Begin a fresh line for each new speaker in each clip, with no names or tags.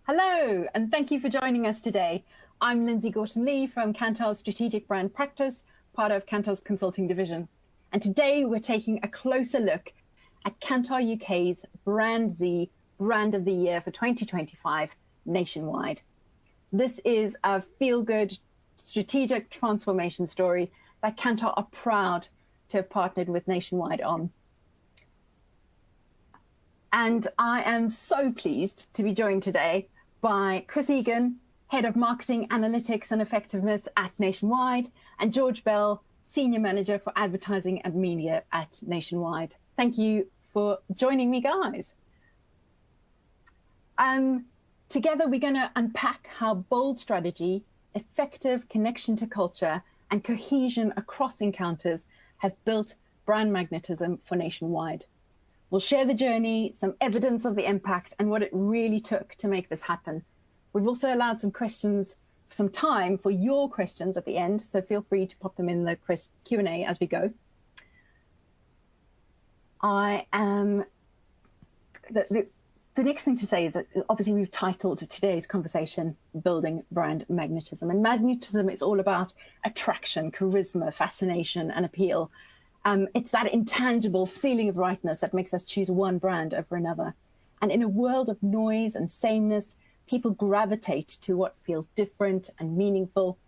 Hello, and thank you for joining us today. I'm Lindsay Gorton-Lee from Kantar's Strategic Brand Practice, part of Kantar's Consulting Division. And today we're taking a closer look at Kantar UK's BrandZ Brand of the Year for 2025 nationwide. This is a feel-good strategic transformation story that Kantar are proud to have partnered with Nationwide on. And I am so pleased to be joined today by Chris Egan, Head of Marketing Analytics and Effectiveness at Nationwide, and George Bell, Senior Manager for Advertising and Media at Nationwide. Thank you for joining me, guys. Together, we're going to unpack how bold strategy, effective connection to culture, and cohesion across encounters have built brand magnetism for Nationwide. We'll share the journey, some evidence of the impact, and what it really took to make this happen. We've also allowed some time for your questions at the end, so feel free to pop them in the Q&A as we go. The next thing to say is that obviously we've titled today's conversation Building Brand Magnetism. And magnetism is all about attraction, charisma, fascination, and appeal. It's that intangible feeling of rightness that makes us choose one brand over another. And in a world of noise and sameness, people gravitate to what feels different and meaningful.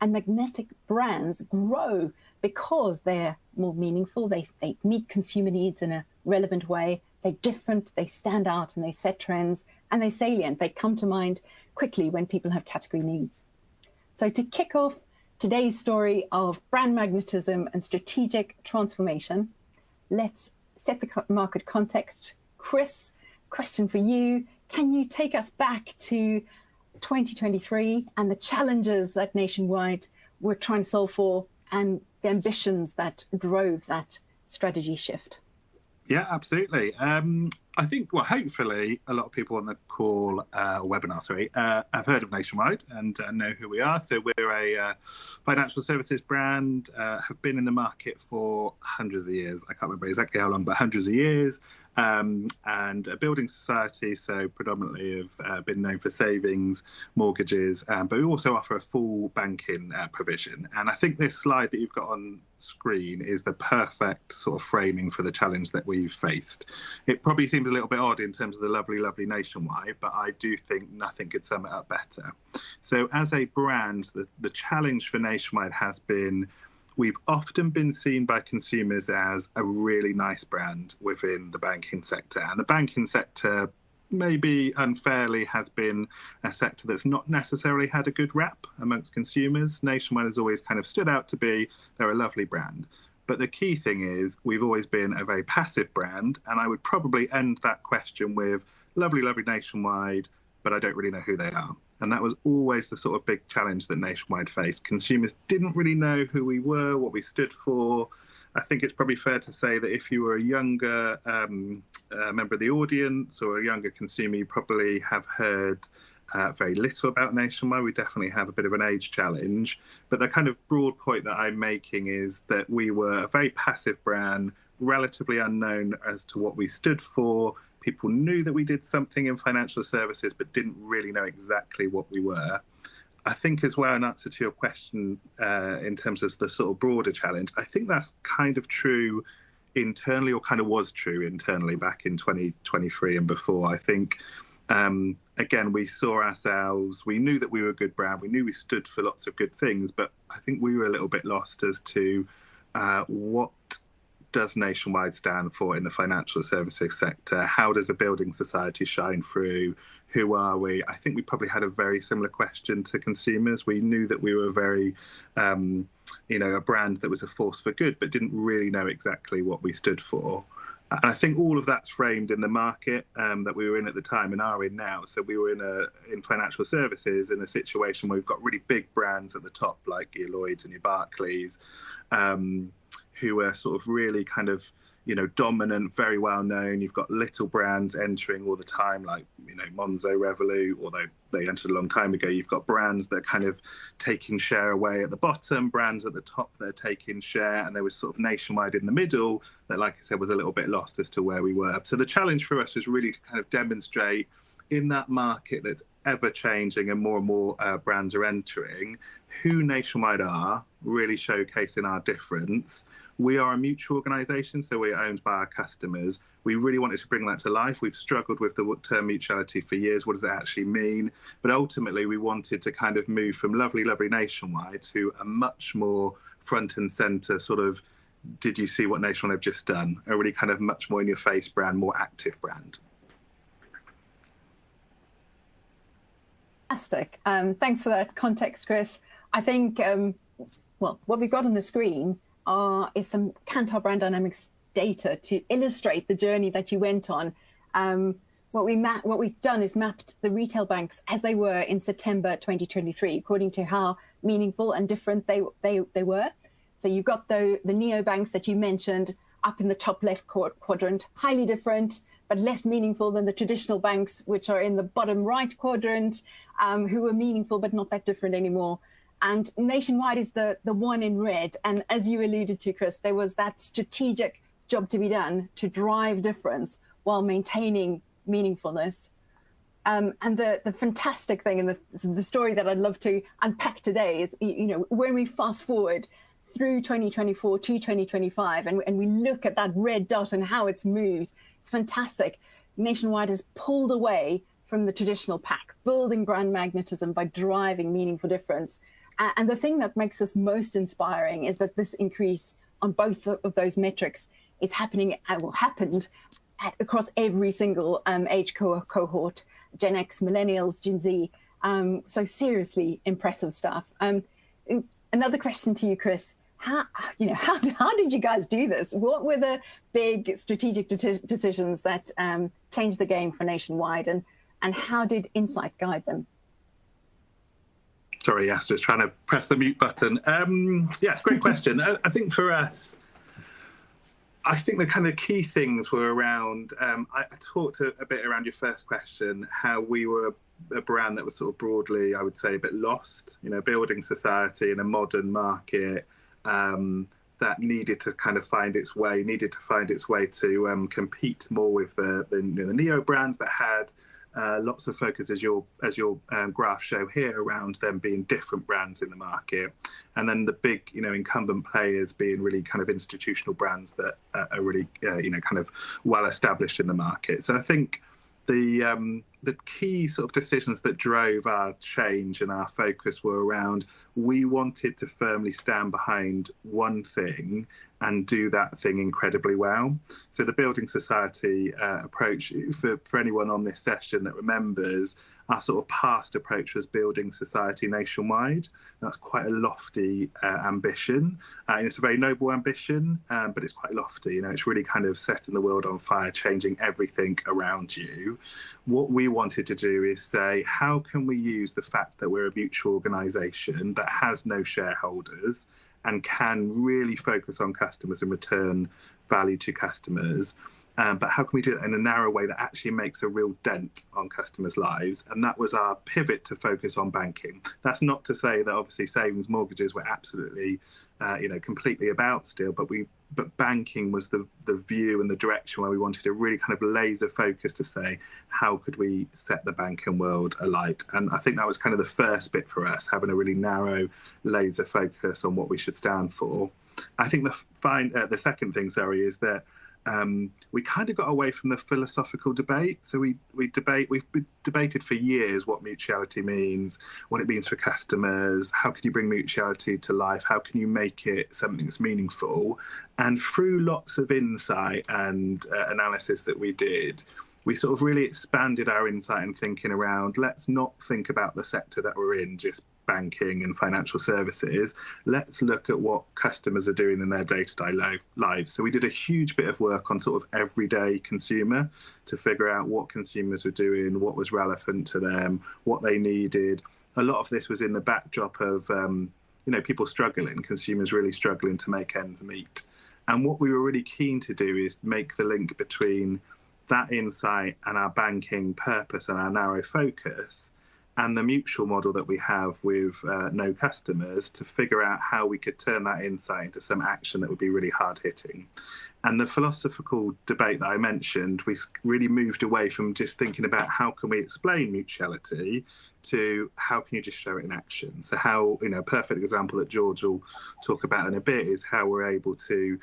And magnetic brands grow because they're more meaningful. They meet consumer needs in a relevant way. They're different, they stand out, and they set trends, and they're salient. They come to mind quickly when people have category needs. So to kick off today's story of brand magnetism and strategic transformation, let's set the market context. Chris, question for you. Can you take us back to 2023 and the challenges that Nationwide were trying to solve for and the ambitions that drove that strategy shift?
Yeah, absolutely. I think, well, hopefully a lot of people on the call, webinar, have heard of Nationwide and know who we are. So we're a financial services brand, have been in the market for hundreds of years. I can't remember exactly how long, but hundreds of years. And a building society, so predominantly have been known for savings, mortgages, but we also offer a full banking provision. And I think this slide that you've got on screen is the perfect sort of framing for the challenge that we've faced. It probably seems a little bit odd in terms of the lovely Nationwide, but I do think nothing could sum it up better. So as a brand, the challenge for Nationwide has been we've often been seen by consumers as a really nice brand within the banking sector. And the banking sector, maybe unfairly, has been a sector that's not necessarily had a good rap amongst consumers. Nationwide has always kind of stood out to be, they're a lovely brand. But the key thing is we've always been a very passive brand. And I would probably end that question with lovely Nationwide, but I don't really know who they are. And that was always the sort of big challenge that Nationwide faced. Consumers didn't really know who we were, what we stood for. I think it's probably fair to say that if you were a younger member of the audience or a younger consumer, you probably have heard very little about Nationwide. We definitely have a bit of an age challenge. But the kind of broad point that I'm making is that we were a very passive brand, relatively unknown as to what we stood for. People knew that we did something in financial services, but didn't really know exactly what we were. I think as well, in answer to your question, in terms of the sort of broader challenge, I think that's kind of true internally, or kind of was true internally back in 2023 and before. I think, again, we saw ourselves, we knew that we were a good brand, we knew we stood for lots of good things, but I think we were a little bit lost as to what does Nationwide stand for in the financial services sector? How does a building society shine through? Who are we? I think we probably had a very similar question to consumers. We knew that we were very, a brand that was a force for good, but didn't really know exactly what we stood for. And I think all of that's framed in the market that we were in at the time and are in now. So we were in financial services in a situation where we've got really big brands at the top, like your Lloyds and your Barclays, who are sort of really kind of, dominant, very well known. You've got little brands entering all the time, like, Monzo, Revolut, although they entered a long time ago. You've got brands that are kind of taking share away at the bottom, brands at the top that are taking share, and there was sort of Nationwide in the middle that, like I said, was a little bit lost as to where we were. So the challenge for us was really to kind of demonstrate in that market that's ever changing and more brands are entering, who Nationwide are, really showcasing our difference. We are a mutual organisation, so we're owned by our customers. We really wanted to bring that to life. We've struggled with the term mutuality for years. What does it actually mean? But ultimately, we wanted to kind of move from lovely, lovely Nationwide to a much more front and centre sort of, did you see what Nationwide have just done? A really kind of much more in your face brand, more active brand.
Fantastic. Thanks for that context, Chris. I think, well, what we've got on the screen is some Kantar Brand Dynamics data to illustrate the journey that you went on. What we've done is mapped the retail banks as they were in September 2023, according to how meaningful and different they were. So you've got the neobanks that you mentioned up in the top left quadrant, highly different, but less meaningful than the traditional banks, which are in the bottom right quadrant, who were meaningful but not that different anymore. And Nationwide is the one in red. And as you alluded to, Chris, there was that strategic job to be done to drive difference while maintaining meaningfulness. And the fantastic thing and the story that I'd love to unpack today is, when we fast forward through 2024 to 2025, and we look at that red dot and how it's moved, it's fantastic. Nationwide has pulled away from the traditional pack, building brand magnetism by driving meaningful difference. And the thing that makes us most inspiring is that this increase on both of those metrics is happened across every single age cohort, Gen X, Millennials, Gen Z. So seriously impressive stuff. Another question to you, Chris. How did you guys do this? What were the big strategic decisions that changed the game for Nationwide, and how did insight guide them?
Sorry, yes, just trying to press the mute button. Yeah, it's a great question. I think for us, I think the kind of key things were around, I talked a bit around your first question, how we were a brand that was sort of broadly, I would say, a bit lost, building society in a modern market that needed to kind of find its way to compete more with the neo brands that had lots of focus, as your graphs show here, around them being different brands in the market, and then the big incumbent players being really kind of institutional brands that are really kind of well established in the market. So I think the key sort of decisions that drove our change and our focus were around, we wanted to firmly stand behind one thing and do that thing incredibly well. So the building society approach, for anyone on this session that remembers, our sort of past approach was building society nationwide. That's quite a lofty ambition. It's a very noble ambition, but it's quite lofty. It's really kind of setting the world on fire, changing everything around you. What we wanted to do is say, how can we use the fact that we're a mutual organisation that has no shareholders and can really focus on customers and return value to customers, but how can we do it in a narrow way that actually makes a real dent on customers' lives? And that was our pivot to focus on banking. That's not to say that obviously savings, mortgages were absolutely completely about still, but banking was the view and the direction where we wanted to really kind of laser focus to say, how could we set the banking world alight? And I think that was kind of the first bit for us, having a really narrow laser focus on what we should stand for. I think the second thing, is that we kind of got away from the philosophical debate. So we've debated for years what mutuality means, what it means for customers, how can you bring mutuality to life, how can you make it something that's meaningful. And through lots of insight and analysis that we did, we sort of really expanded our insight and thinking around, let's not think about the sector that we're in, just banking and financial services. Let's look at what customers are doing in their day-to-day lives. So we did a huge bit of work on sort of everyday consumer to figure out what consumers were doing, what was relevant to them, what they needed. A lot of this was in the backdrop of people struggling, consumers really struggling to make ends meet. And what we were really keen to do is make the link between that insight and our banking purpose and our narrow focus and the mutual model that we have with no customers, to figure out how we could turn that insight into some action that would be really hard hitting. And the philosophical debate that I mentioned, we really moved away from just thinking about how can we explain mutuality to how can you just show it in action. So how, a perfect example that George will talk about in a bit is how we're able to,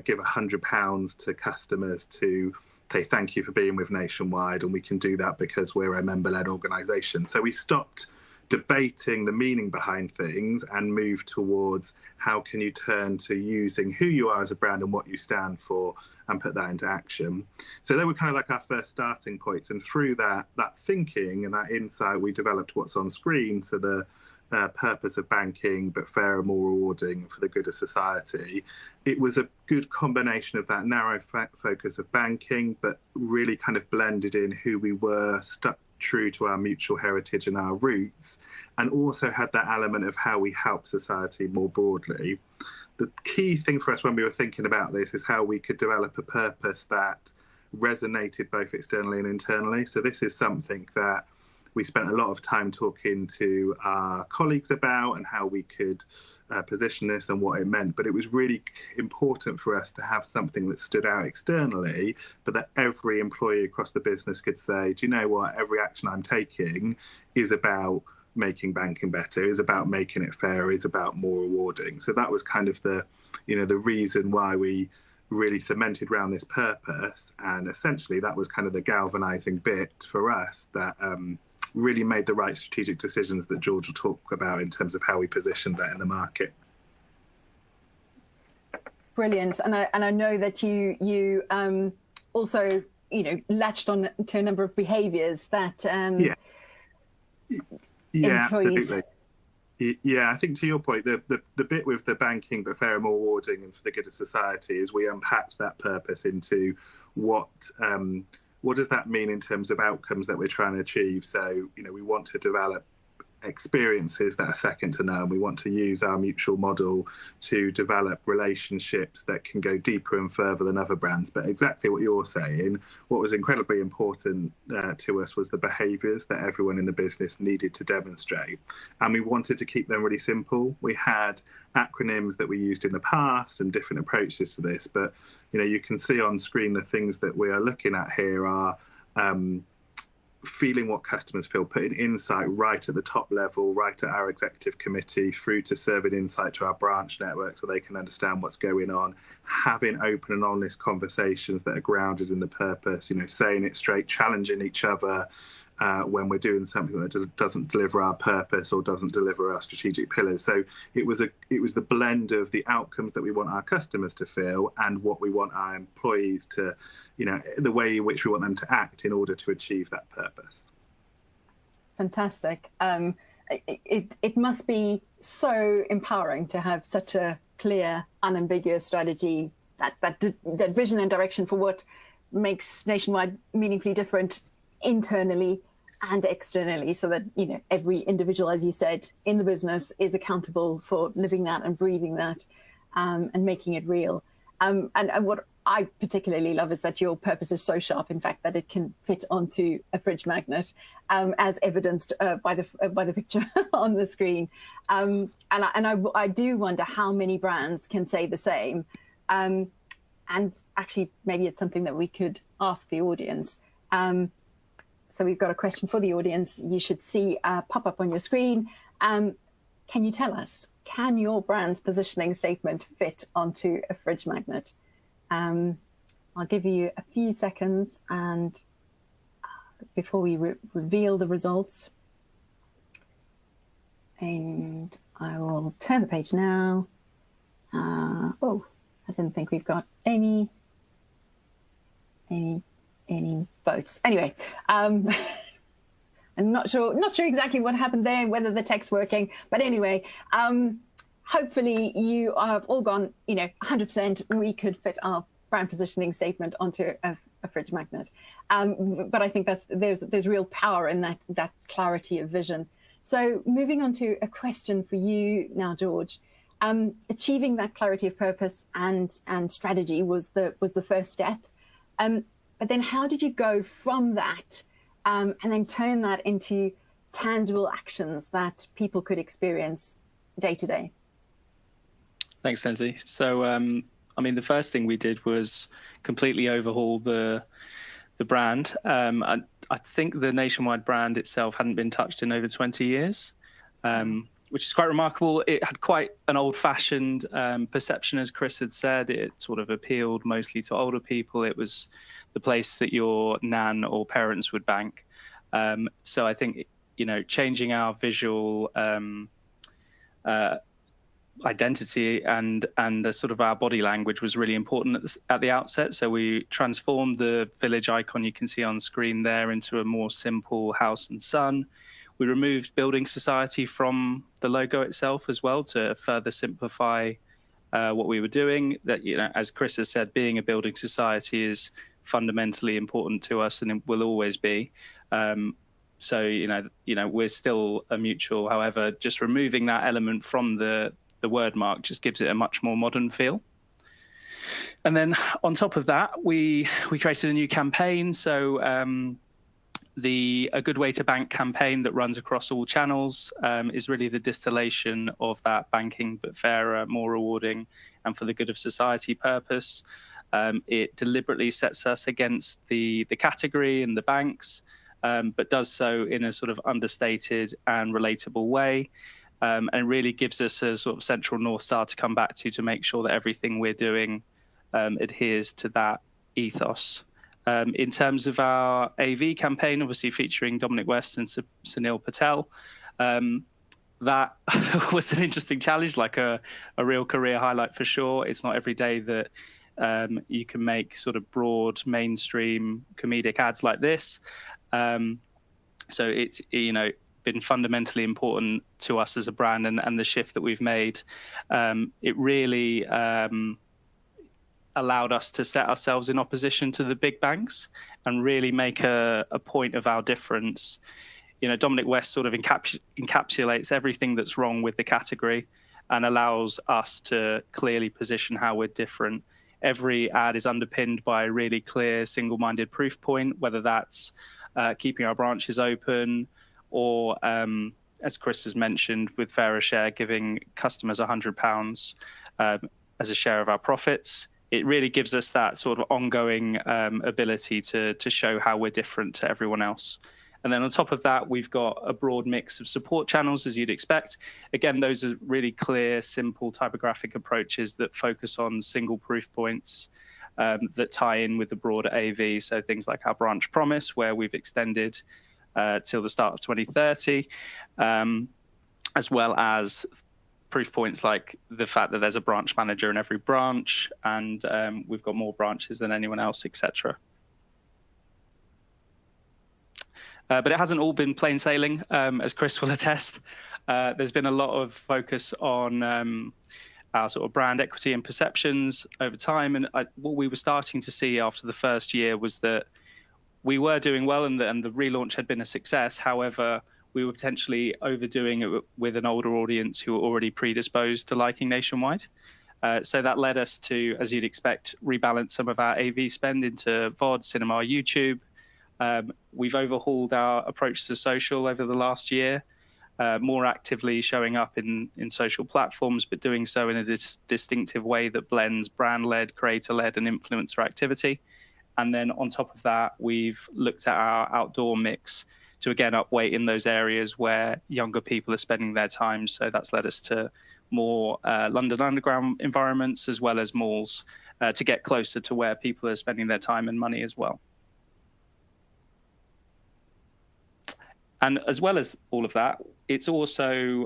give £100 to customers to say thank you for being with Nationwide, and we can do that because we're a member-led organisation. So we stopped debating the meaning behind things and move towards how can you turn to using who you are as a brand and what you stand for and put that into action. So they were kind of like our first starting points, and through that thinking and that insight we developed what's on screen. So the purpose of banking, but fairer, more rewarding for the good of society. It was a good combination of that narrow focus of banking, but really kind of blended in who we were, stuck true to our mutual heritage and our roots, and also had that element of how we help society more broadly. The key thing for us when we were thinking about this is how we could develop a purpose that resonated both externally and internally. So this is something that we spent a lot of time talking to our colleagues about and how we could position this and what it meant. But it was really important for us to have something that stood out externally, but that every employee across the business could say, do you know what, every action I'm taking is about making banking better, is about making it fair, is about more rewarding. So that was kind of the reason why we really cemented around this purpose. And essentially that was kind of the galvanizing bit for us that really made the right strategic decisions that George will talk about in terms of how we positioned that in the market.
Brilliant. And I know that you also latched on to a number of behaviours that
absolutely. Yeah, I think to your point, the bit with the banking but fair and more rewarding and for the good of society is we unpacked that purpose into what does that mean in terms of outcomes that we're trying to achieve. So, we want to develop experiences that are second to none. We want to use our mutual model to develop relationships that can go deeper and further than other brands. But exactly what you're saying, what was incredibly important to us was the behaviours that everyone in the business needed to demonstrate. And we wanted to keep them really simple. We had acronyms that we used in the past and different approaches to this. But, you can see on screen the things that we are looking at here are feeling what customers feel, putting insight right at the top level, right at our executive committee, through to serving insight to our branch network so they can understand what's going on, having open and honest conversations that are grounded in the purpose, saying it straight, challenging each other when we're doing something that doesn't deliver our purpose or doesn't deliver our strategic pillars. So it was the blend of the outcomes that we want our customers to feel and what we want our employees to, the way in which we want them to act in order to achieve that purpose.
Fantastic. It must be so empowering to have such a clear, unambiguous strategy, that vision and direction for what makes Nationwide meaningfully different internally and externally, so that every individual, as you said, in the business is accountable for living that and breathing that, and making it real. And what I particularly love is that your purpose is so sharp, in fact, that it can fit onto a fridge magnet, as evidenced by the picture on the screen. And I do wonder how many brands can say the same. And actually, maybe it's something that we could ask the audience. So we've got a question for the audience. You should see pop up on your screen. Can you tell us, can your brand's positioning statement fit onto a fridge magnet? I'll give you a few seconds and before we reveal the results. And I will turn the page now. Oh, I didn't think we've got any votes. Anyway, I'm not sure exactly what happened there, whether the tech's working, but anyway, hopefully you have all gone, 100%, we could fit our brand positioning statement onto a fridge magnet. But I think there's real power in that clarity of vision. So moving on to a question for you now, George. Achieving that clarity of purpose and strategy was the first step. But then how did you go from that and then turn that into tangible actions that people could experience day to day?
Thanks, Lindsay. So I mean, the first thing we did was completely overhaul the brand. I think the Nationwide brand itself hadn't been touched in over 20 years, which is quite remarkable. It had quite an old-fashioned perception, as Chris had said. It sort of appealed mostly to older people. It was the place that your nan or parents would bank. So I think, changing our visual identity and sort of our body language was really important at the outset. So we transformed the village icon you can see on screen there into a more simple house and sun. We removed building society from the logo itself as well to further simplify what we were doing. That, as Chris has said, being a building society is fundamentally important to us, and it will always be. So we're still a mutual. However, just removing that element from the word mark just gives it a much more modern feel. And then on top of that, we created a new campaign. So a Good Way to Bank campaign that runs across all channels is really the distillation of that banking but fairer, more rewarding, and for the good of society purpose. It deliberately sets us against the category and the banks, but does so in a sort of understated and relatable way. And really gives us a sort of central North Star to come back to make sure that everything we're doing adheres to that ethos. In terms of our AV campaign, obviously featuring Dominic West and Sunil Patel, that was an interesting challenge, like a real career highlight for sure. It's not every day that you can make sort of broad, mainstream comedic ads like this. So it's, been fundamentally important to us as a brand and the shift that we've made. It really allowed us to set ourselves in opposition to the big banks and really make a point of our difference. Dominic West sort of encapsulates everything that's wrong with the category and allows us to clearly position how we're different. Every ad is underpinned by a really clear, single-minded proof point, whether that's keeping our branches open, or as Chris has mentioned, with Fairer Share, giving customers £100 as a share of our profits. It really gives us that sort of ongoing ability to show how we're different to everyone else. And then on top of that, we've got a broad mix of support channels, as you'd expect. Again, those are really clear, simple typographic approaches that focus on single proof points that tie in with the broader AV. So things like our branch promise, where we've extended till the start of 2030, as well as proof points like the fact that there's a branch manager in every branch, and we've got more branches than anyone else, etc. But it hasn't all been plain sailing, as Chris will attest. There's been a lot of focus on our sort of brand equity and perceptions over time. And what we were starting to see after the first year was that we were doing well and the relaunch had been a success. However, we were potentially overdoing it with an older audience who were already predisposed to liking Nationwide. So that led us to, as you'd expect, rebalance some of our AV spend into VOD, cinema, YouTube. We've overhauled our approach to social over the last year, more actively showing up in social platforms, but doing so in a distinctive way that blends brand-led, creator-led, and influencer activity. And then on top of that, we've looked at our outdoor mix to again upweight in those areas where younger people are spending their time. So that's led us to more London Underground environments as well as malls to get closer to where people are spending their time and money as well. And as well as all of that, it's also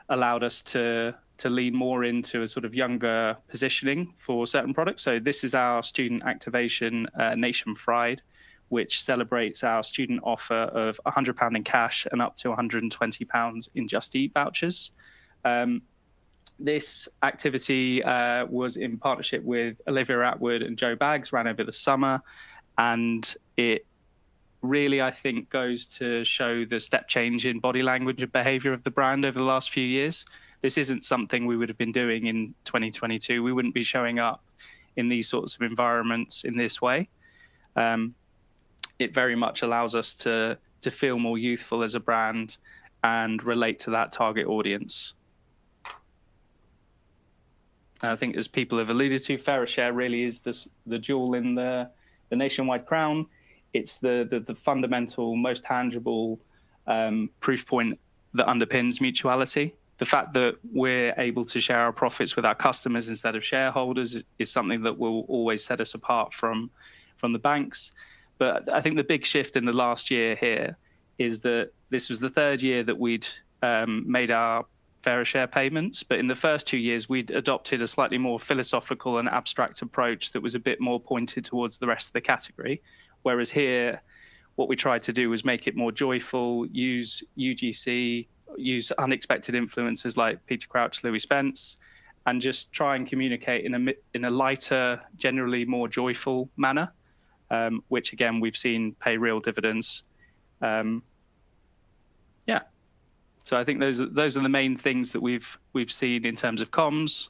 allowed us to lean more into a sort of younger positioning for certain products. So this is our student activation, Nation Fried, which celebrates our student offer of £100 in cash and up to £120 in Just Eat vouchers. This activity was in partnership with Olivia Atwood and Joe Baggs, ran over the summer, and it really, I think, goes to show the step change in body language and behavior of the brand over the last few years. This isn't something we would have been doing in 2022. We wouldn't be showing up in these sorts of environments in this way. It very much allows us to feel more youthful as a brand and relate to that target audience. And I think, as people have alluded to, fairer share really is the jewel in the nationwide crown. It's the fundamental, most tangible proof point that underpins mutuality. The fact that we're able to share our profits with our customers instead of shareholders is something that will always set us apart from the banks. But I think the big shift in the last year here is that this was the third year that we'd made our fairer share payments. But in the first 2 years, we'd adopted a slightly more philosophical and abstract approach that was a bit more pointed towards the rest of the category. Whereas here, what we tried to do was make it more joyful, use UGC, use unexpected influencers like Peter Crouch, Louis Spence, and just try and communicate in a lighter, generally more joyful manner, which again we've seen pay real dividends. So I think those are the main things that we've seen in terms of comms,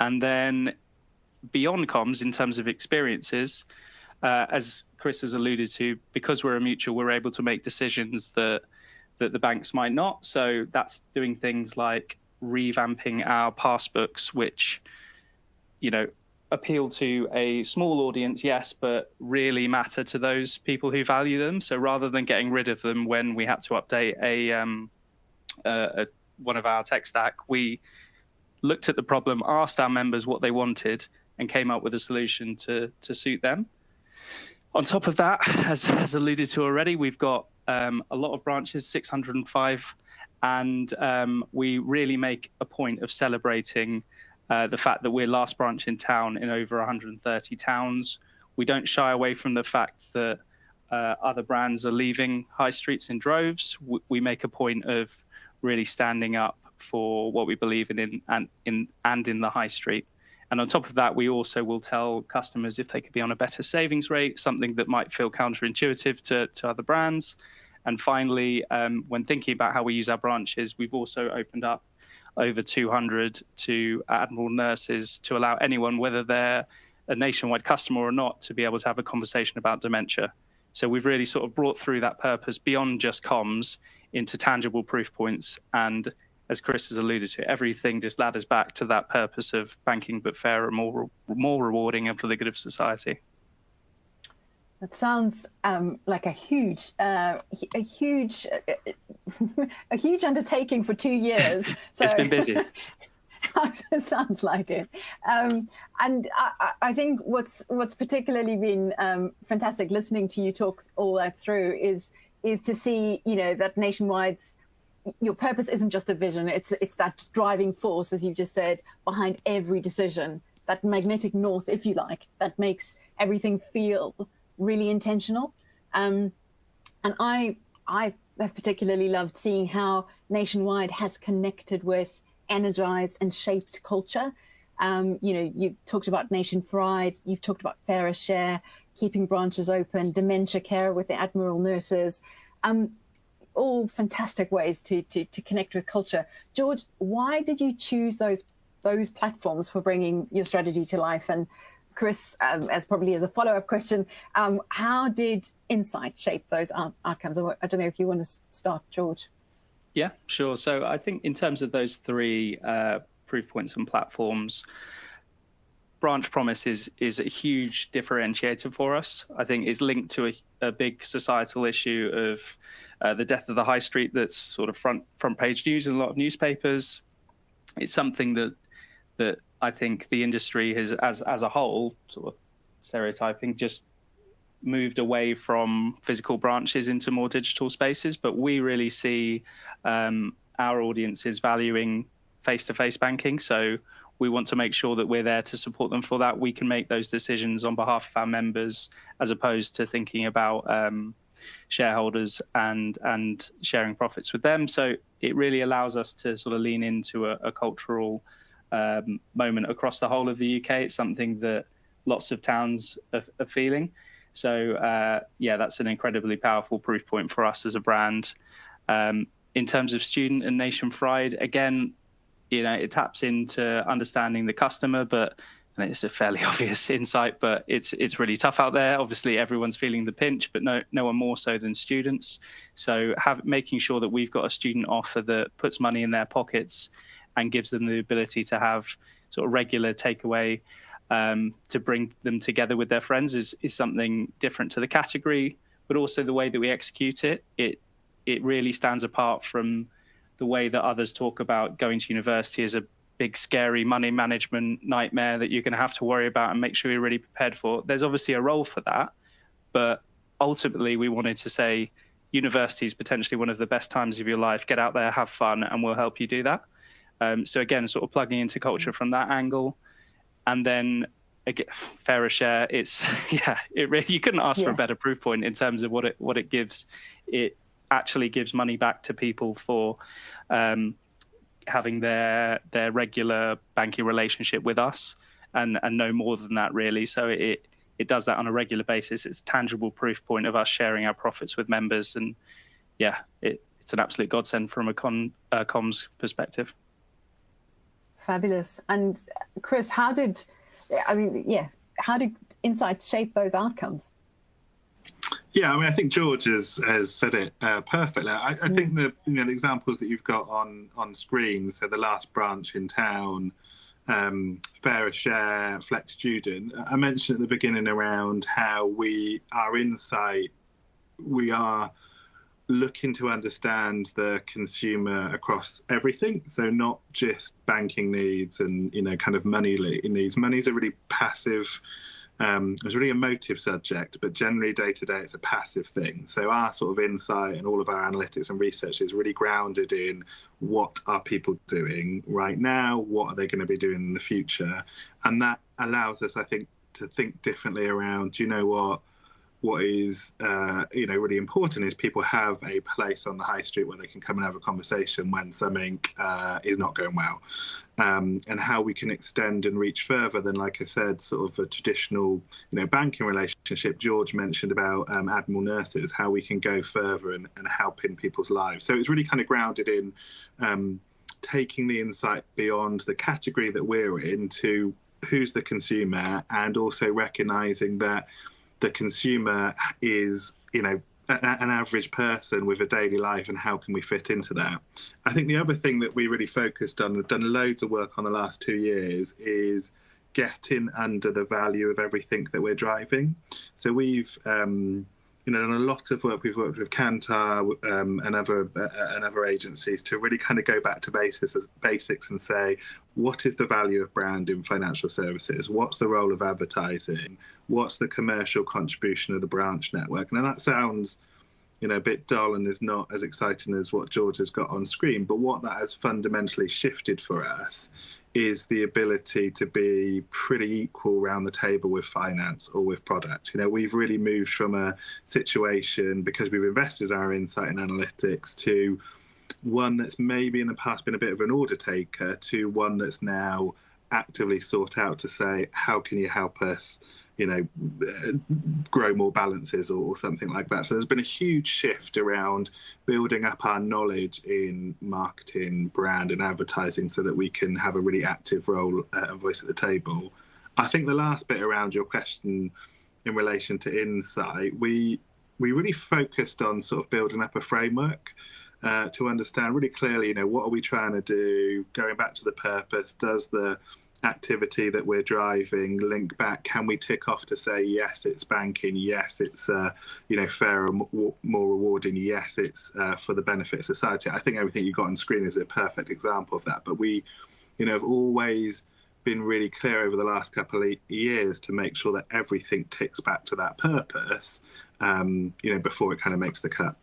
and then beyond comms in terms of experiences. As Chris has alluded to, because we're a mutual, we're able to make decisions that the banks might not. So that's doing things like revamping our passbooks, which, appeal to a small audience, yes, but really matter to those people who value them. So rather than getting rid of them when we had to update one of our tech stack, we looked at the problem, asked our members what they wanted, and came up with a solution to suit them. On top of that, as alluded to already, we've got a lot of branches, 605, and we really make a point of celebrating the fact that we're last branch in town in over 130 towns. We don't shy away from the fact that other brands are leaving high streets in droves. We make a point of really standing up for what we believe in the high street. And on top of that, we also will tell customers if they could be on a better savings rate, something that might feel counterintuitive to other brands. And finally, when thinking about how we use our branches, we've also opened up over 200 to Admiral nurses to allow anyone, whether they're a nationwide customer or not, to be able to have a conversation about dementia. So we've really sort of brought through that purpose beyond just comms into tangible proof points. And as Chris has alluded to, everything just ladders back to that purpose of banking but fairer, more rewarding, and for the good of society.
That sounds like a huge undertaking for 2 years. So
it's been busy.
It sounds like it. And I think what's particularly been fantastic listening to you talk all that through is to see, that Nationwide's, your purpose isn't just a vision, it's that driving force, as you've just said, behind every decision, that magnetic north, if you like, that makes everything feel really intentional. And I have particularly loved seeing how Nationwide has connected with, energized and shaped culture. You've talked about Nation Pride, you've talked about fairer share, keeping branches open, dementia care with the Admiral nurses, all fantastic ways to connect with culture. George, why did you choose those platforms for bringing your strategy to life? And Chris, as a follow-up question, how did Insight shape those outcomes? I don't know if you want to start, George.
Yeah, sure. So I think in terms of those three proof points and platforms, branch promise is a huge differentiator for us. I think it's linked to a big societal issue of the death of the high street that's sort of front page news in a lot of newspapers. It's something that I think the industry has, as a whole, sort of stereotyping, just moved away from physical branches into more digital spaces. But we really see our audiences valuing face-to-face banking. So we want to make sure that we're there to support them for that. We can make those decisions on behalf of our members, as opposed to thinking about shareholders and sharing profits with them. So it really allows us to sort of lean into a cultural moment across the whole of the UK. It's something that lots of towns are feeling. So that's an incredibly powerful proof point for us as a brand. In terms of student and Nation Pride, again, it taps into understanding the customer, and it's a fairly obvious insight, but it's really tough out there. Obviously, everyone's feeling the pinch, but no one more so than students. So making sure that we've got a student offer that puts money in their pockets and gives them the ability to have sort of regular takeaway to bring them together with their friends is something different to the category, but also the way that we execute it. It really stands apart from the way that others talk about going to university as a big, scary money management nightmare that you're going to have to worry about and make sure you're really prepared for. There's obviously a role for that, but ultimately we wanted to say university is potentially one of the best times of your life. Get out there, have fun, and we'll help you do that. So again, sort of plugging into culture from that angle. And then again, fairer share, it's, it really, you couldn't ask for a better proof point in terms of what it gives. It actually gives money back to people for having their regular banking relationship with us, and no more than that, really. So it does that on a regular basis. It's a tangible proof point of us sharing our profits with members. And it's an absolute godsend from a comms perspective.
Fabulous. And Chris, how did Insight shape those outcomes?
Yeah, I mean, I think George has said it perfectly. I think the examples that you've got on screen, so the last branch in town, fairer share, flex student. I mentioned at the beginning around how our insight, we are looking to understand the consumer across everything. So not just banking needs and kind of money needs. Money's a really passive. It's really a emotive subject, but generally day to day it's a passive thing. So our sort of insight and all of our analytics and research is really grounded in what are people doing right now, what are they going to be doing in the future, and that allows us, I think, to think differently around. Do you know what is really important is people have a place on the high street where they can come and have a conversation when something is not going well, and how we can extend and reach further than, like I said, sort of a traditional banking relationship. George mentioned about Admiral nurses, how we can go further and help in people's lives. So it's really kind of grounded in taking the insight beyond the category that we're in to who's the consumer, and also recognizing that the consumer is, an average person with a daily life, and how can we fit into that? I think the other thing that we really focused on, we've done loads of work on the last 2 years, is getting under the value of everything that we're driving. So we've done a lot of work. We've worked with Kantar and other agencies to really kind of go back to basics and say, what is the value of brand in financial services? What's the role of advertising? What's the commercial contribution of the branch network? Now that sounds, a bit dull and is not as exciting as what George has got on screen, but what that has fundamentally shifted for us is the ability to be pretty equal around the table with finance or with product. We've really moved from a situation, because we've invested our insight and analytics, to one that's maybe in the past been a bit of an order taker, to one that's now actively sought out to say, how can you help us grow more balances or something like that. So there's been a huge shift around building up our knowledge in marketing, brand and advertising, so that we can have a really active role and voice at the table. I think the last bit around your question in relation to insight, we really focused on sort of building up a framework to understand really clearly, what are we trying to do? Going back to the purpose, does the activity that we're driving link back? Can we tick off to say, yes, it's banking, yes, it's fair and more rewarding, yes, it's for the benefit of society? I think everything you got on screen is a perfect example of that. But we have always been really clear over the last couple of years to make sure that everything ticks back to that purpose before it kind of makes the cut.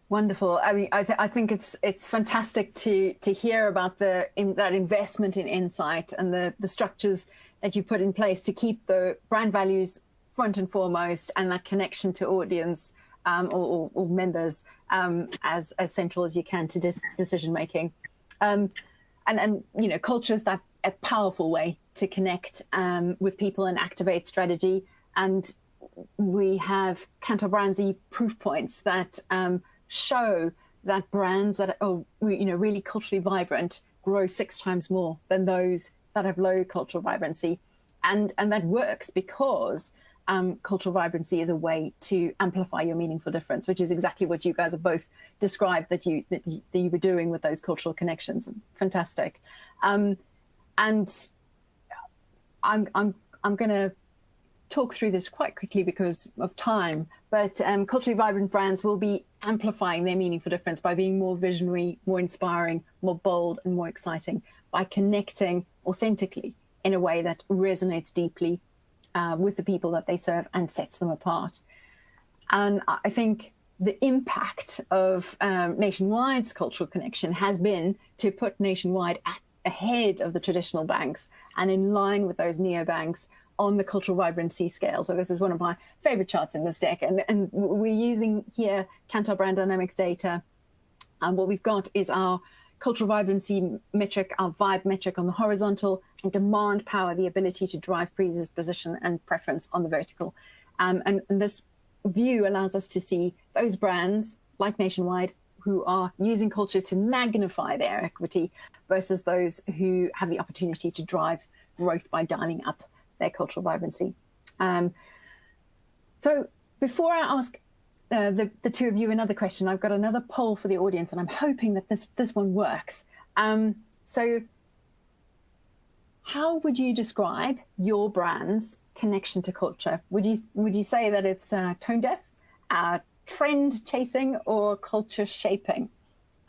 Wonderful. I mean, I think it's fantastic to hear about that investment in insight and the structures that you put in place to keep the brand values front and foremost, and that connection to audience or members as central as you can to decision making. And culture's that a powerful way to connect with people and activate strategy. And we have Kantar BrandZ proof points that show that brands that are really culturally vibrant grow 6 times more than those that have low cultural vibrancy, and that works because cultural vibrancy is a way to amplify your meaningful difference, which is exactly what you guys have both described that you were doing with those cultural connections. Fantastic. And I'm going to talk through this quite quickly because of time, but culturally vibrant brands will be amplifying their meaningful difference by being more visionary, more inspiring, more bold, and more exciting, by connecting authentically in a way that resonates deeply with the people that they serve and sets them apart. And I think the impact of Nationwide's cultural connection has been to put Nationwide ahead of the traditional banks and in line with those neobanks on the cultural vibrancy scale. So this is one of my favorite charts in this deck. And we're using here Kantar Brand Dynamics data. And what we've got is our cultural vibrancy metric, our vibe metric on the horizontal, and demand power, the ability to drive predisposition and preference on the vertical. And this view allows us to see those brands like Nationwide who are using culture to magnify their equity versus those who have the opportunity to drive growth by dialing up their cultural vibrancy. So before I ask the two of you another question, I've got another poll for the audience, and I'm hoping that this one works. So how would you describe your brand's connection to culture? Would you say that it's tone deaf, trend chasing, or culture shaping?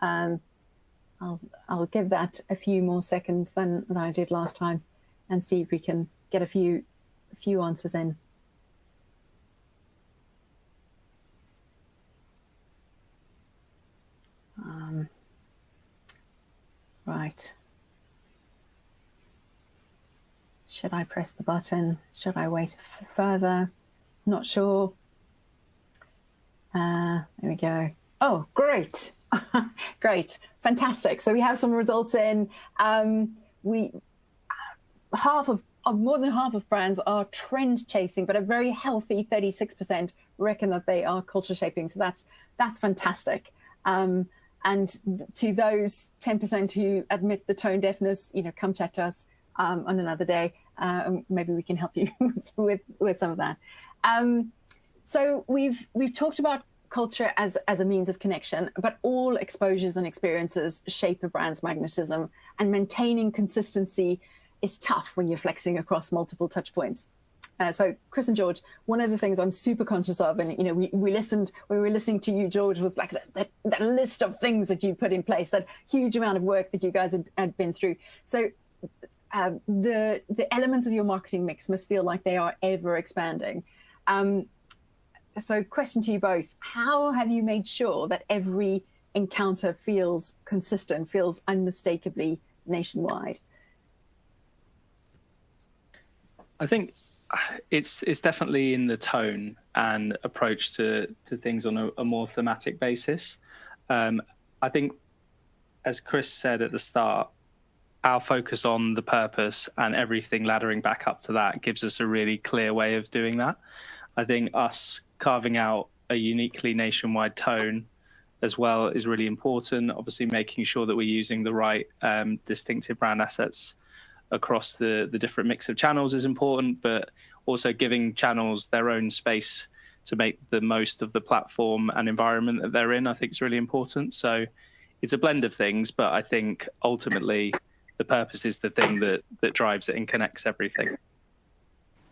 I'll give that a few more seconds than I did last time, and see if we can get a few answers in. Right. Should I press the button? Should I wait further? Not sure. There we go. Oh, great. Great. Fantastic. So we have some results in. More than half of brands are trend chasing, but a very healthy 36% reckon that they are culture shaping. So that's fantastic. And to those 10% who admit the tone deafness, come chat to us on another day. Maybe we can help you with some of that. So we've talked about culture as a means of connection, but all exposures and experiences shape a brand's magnetism, and maintaining consistency is tough when you're flexing across multiple touch points. So Chris and George, one of the things I'm super conscious of, and we listened when we were listening to you, George, was like that list of things that you put in place, that huge amount of work that you guys had been through. So the elements of your marketing mix must feel like they are ever expanding. So question to you both, how have you made sure that every encounter feels consistent, feels unmistakably Nationwide?
I think it's definitely in the tone and approach to things on a more thematic basis. I think, as Chris said at the start, our focus on the purpose and everything laddering back up to that gives us a really clear way of doing that. I think us carving out a uniquely Nationwide tone as well is really important. Obviously, making sure that we're using the right distinctive brand assets across the different mix of channels is important, but also giving channels their own space to make the most of the platform and environment that they're in, I think is really important. So it's a blend of things, but I think ultimately the purpose is the thing that drives it and connects everything.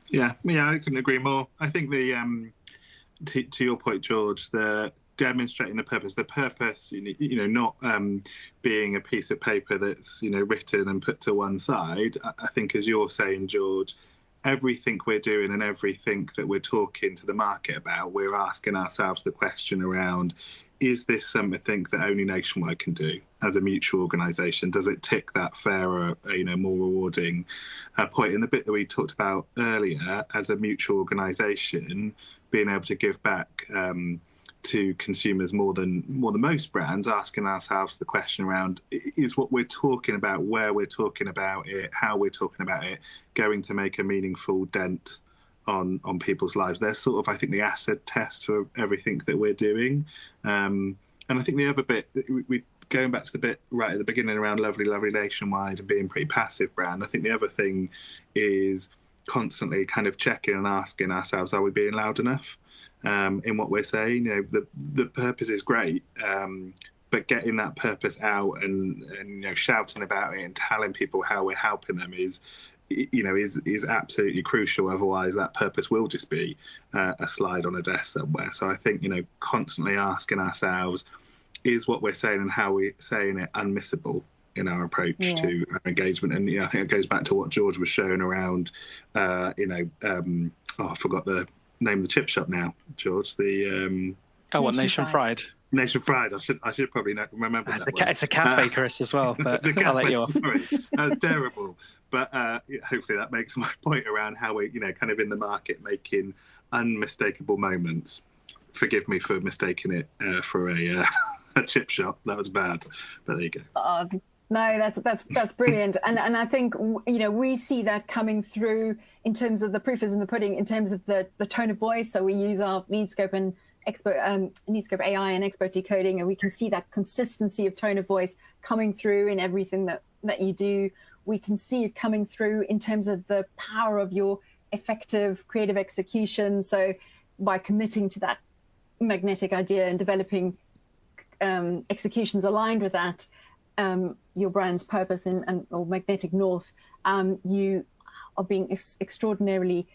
Yeah, I couldn't agree more. I think to your point, George, the demonstrating the purpose, not being a piece of paper that's, written and put to one side. I think, as you're saying, George, everything we're doing and everything that we're talking to the market about, we're asking ourselves the question around, is this something that only Nationwide can do as a mutual organisation? Does it tick that fairer, more rewarding point? And the bit that we talked about earlier, as a mutual organisation, being able to give back to consumers more than most brands, asking ourselves the question around, is what we're talking about, where we're talking about it, how we're talking about it, going to make a meaningful dent on people's lives? They're sort of, I think, the acid test for everything that we're doing. And I think the other bit, we going back to the bit right at the beginning around lovely Nationwide and being pretty passive brand, I think the other thing is constantly kind of checking and asking ourselves, are we being loud enough in what we're saying? You know, the purpose is great, but getting that purpose out and you know, shouting about it and telling people how we're helping them is absolutely crucial. Otherwise, that purpose will just be a slide on a desk somewhere. So I think, you know, constantly asking ourselves, is what we're saying and how we're saying it unmissable in our approach to our engagement? And, you know, I think it goes back to what George was showing around, I forgot the name of the chip shop now, George. The
Nation Fried.
Nation Fried. I should probably remember that.
It's a cafe, Chris, as well. But I'll let you off.
Sorry, that's terrible. But hopefully that makes my point around how we, you know, kind of in the market making unmistakable moments. Forgive me for mistaking it for a chip shop. That was bad, but there you go.
No, that's brilliant, and I think, you know, we see that coming through in terms of the proof is in the pudding, in terms of the tone of voice. So we use our Needscope and Needscope AI and expert decoding, and we can see that consistency of tone of voice coming through in everything that you do. We can see it coming through in terms of the power of your effective creative execution. So by committing to that magnetic idea and developing executions aligned with that, your brand's purpose or magnetic north, you are being extraordinarily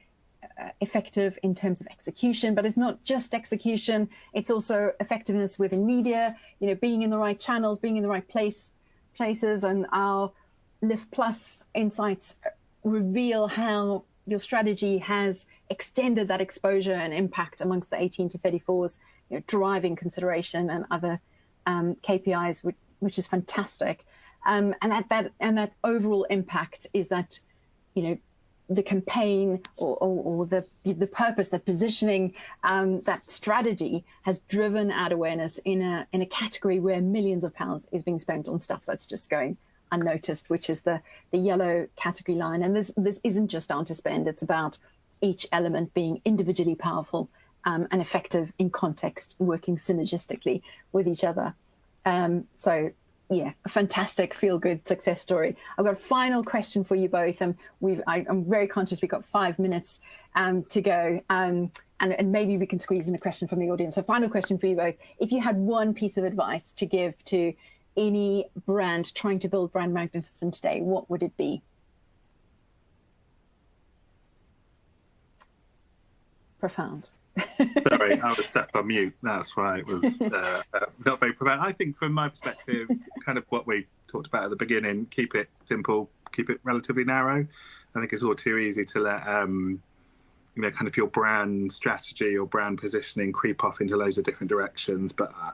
effective in terms of execution. But it's not just execution, it's also effectiveness within media, you know, being in the right channels, being in the right places. And our Lift Plus insights reveal how your strategy has extended that exposure and impact amongst the 18 to 34s, you know, driving consideration and other KPIs, which is fantastic. And that overall impact is that, you know, the campaign or the purpose, that positioning, that strategy has driven ad awareness in a category where millions of pounds is being spent on stuff that's just going unnoticed, which is the yellow category line. And this isn't just down to spend, it's about each element being individually powerful and effective in context, working synergistically with each other. So yeah, a fantastic feel-good success story. I've got a final question for you both, and I'm very conscious we've got 5 minutes to go, and maybe we can squeeze in a question from the audience. So final question for you both. If you had one piece of advice to give to any brand trying to build brand magnetism today, what would it be? Profound.
Sorry, I was stuck on mute. That's why it was not very profound. I think from my perspective, kind of what we talked about at the beginning, keep it simple, keep it relatively narrow. I think it's all too easy to let, you know, kind of your brand strategy or brand positioning creep off into loads of different directions.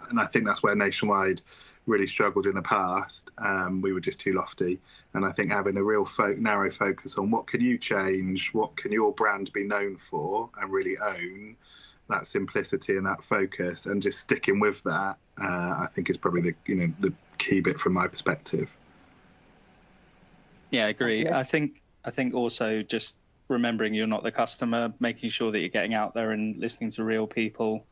And I think that's where Nationwide really struggled in the past. We were just too lofty. And I think having a real narrow focus on what can you change, what can your brand be known for, and really own that simplicity and that focus, and just sticking with that, I think is probably the key bit from my perspective.
Yeah, I agree.
Yes.
I think also just remembering you're not the customer, making sure that you're getting out there and listening to real people.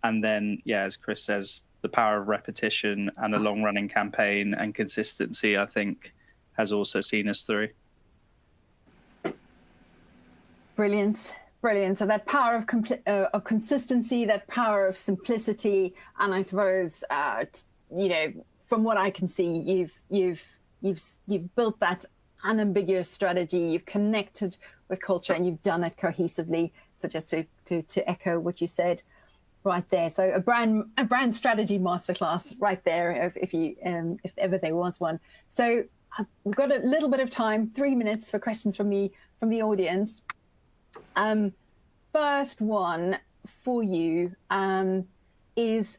And then, yeah, as Chris says, the power of repetition and a long-running campaign and consistency, I think, has also seen us through.
Brilliant. So that power of consistency, that power of simplicity, and I suppose, you know, from what I can see, you've built that unambiguous strategy. You've connected with culture, and you've done it cohesively. So just to echo what you said right there. So a brand strategy masterclass right there, if ever there was one. So we've got a little bit of time, 3 minutes for questions from the audience. First one for you is,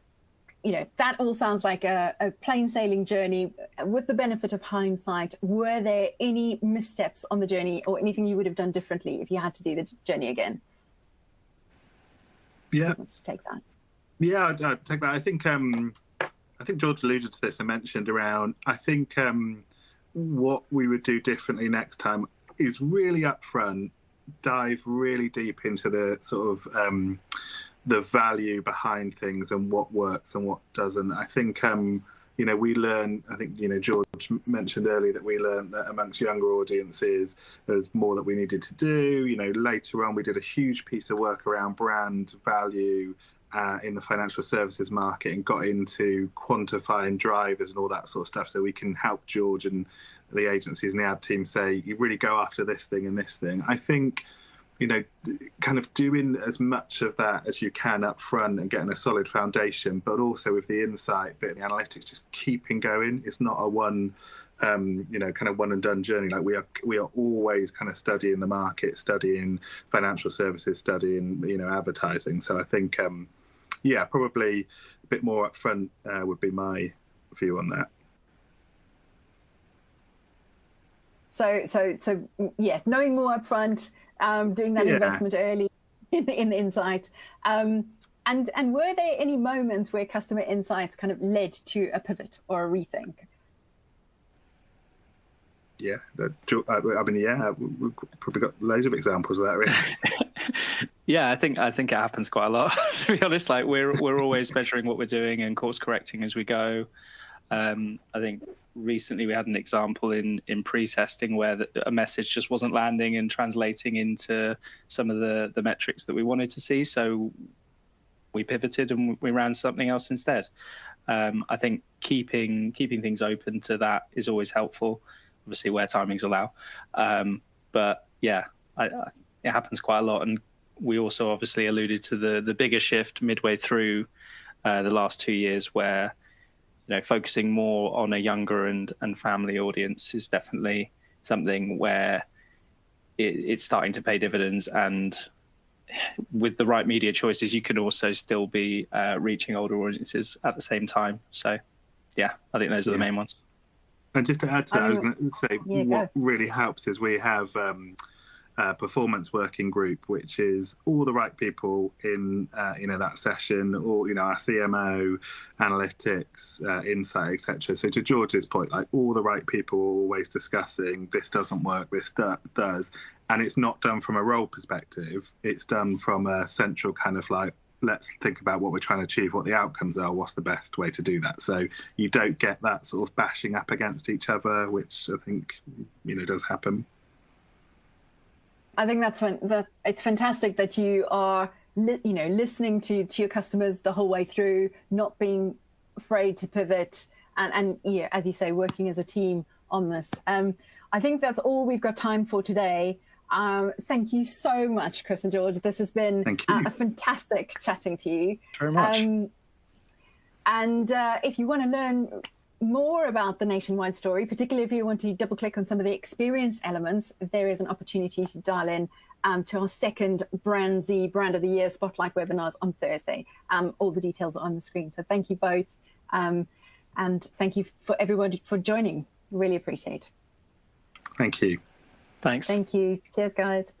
you know, that all sounds like a plain sailing journey. With the benefit of hindsight, were there any missteps on the journey or anything you would have done differently if you had to do the journey again?
Yeah.
Who wants to take that?
Yeah, I'd take that. I think George alluded to this and mentioned around, I think what we would do differently next time is really upfront, dive really deep into the sort of the value behind things and what works and what doesn't. I think we learn, I think, George mentioned earlier that we learned that amongst younger audiences, there's more that we needed to do. Later on, we did a huge piece of work around brand value in the financial services market and got into quantifying drivers and all that sort of stuff, so we can help George and the agencies and the ad team say, you really go after this thing and this thing. I think, kind of doing as much of that as you can up front and getting a solid foundation, but also with the insight bit and the analytics, just keeping going. It's not a one, kind of one and done journey. Like we are always kind of studying the market, studying financial services, studying, advertising. So I think, probably a bit more upfront would be my view on that.
So yeah, knowing more upfront, doing that investment early in the insight. And were there any moments where customer insights kind of led to a pivot or a rethink?
Yeah, we've probably got loads of examples of that, really.
Yeah, I think it happens quite a lot, to be honest. Like we're always measuring what we're doing and course correcting as we go. I think recently we had an example in pre-testing where a message just wasn't landing and translating into some of the metrics that we wanted to see. So we pivoted and we ran something else instead. I think keeping things open to that is always helpful, obviously where timings allow. But yeah, it happens quite a lot. And we also obviously alluded to the bigger shift midway through the last 2 years where focusing more on a younger and family audience is definitely something where it's starting to pay dividends. And with the right media choices, you can also still be reaching older audiences at the same time. So, yeah, I think those are the main ones.
And just to add to that, I was going to say what really helps is we have performance working group, which is all the right people in that session, or our CMO, analytics, insight, etc. So to George's point, like all the right people are always discussing this doesn't work, this does, and it's not done from a role perspective. It's done from a central kind of like, let's think about what we're trying to achieve, what the outcomes are, what's the best way to do that. So you don't get that sort of bashing up against each other, which I think does happen.
I think it's fantastic that you are, listening to your customers the whole way through, not being afraid to pivot, and yeah, as you say, working as a team on this. I think that's all we've got time for today. Thank you so much, Chris and George. This has been a fantastic chatting to you.
Very much.
And if you want to learn more about the Nationwide story, particularly if you want to double click on some of the experience elements, there is an opportunity to dial in to our second BrandZ Brand of the Year Spotlight webinars on Thursday. All the details are on the screen. So thank you both. And thank you for everybody for joining. Really appreciate it.
Thank you.
Thanks.
Thank you. Cheers, guys.